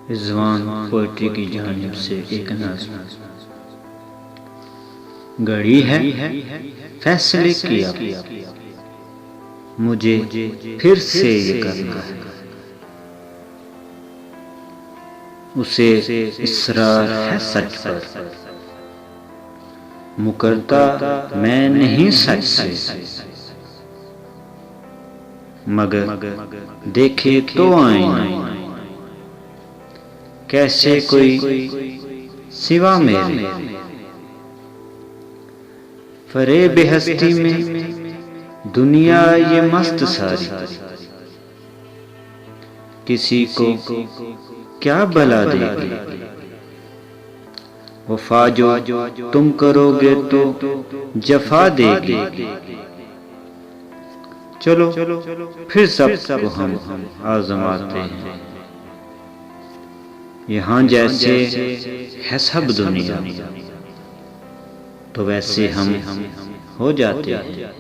Rizwan poetry की जानिब से एक नज़्म। घड़ी है फैसले की अब, मुझे फिर से ये करना है। उसे इसरार है सच पर, मुकरता मैं नहीं सच से। मगर देखे तो आईना, कैसे कोई सिवा मेरे। फरेब हस्ती में दुनिया ये मस्त सारी, किसी को क्या बला देगी। वफा जो तुम करोगे तो जफा देगी। चलो फिर सबको हम आजमाते हैं। यहाँ जैसे है सब दुनिया, तो वैसे हम हो जाते हैं।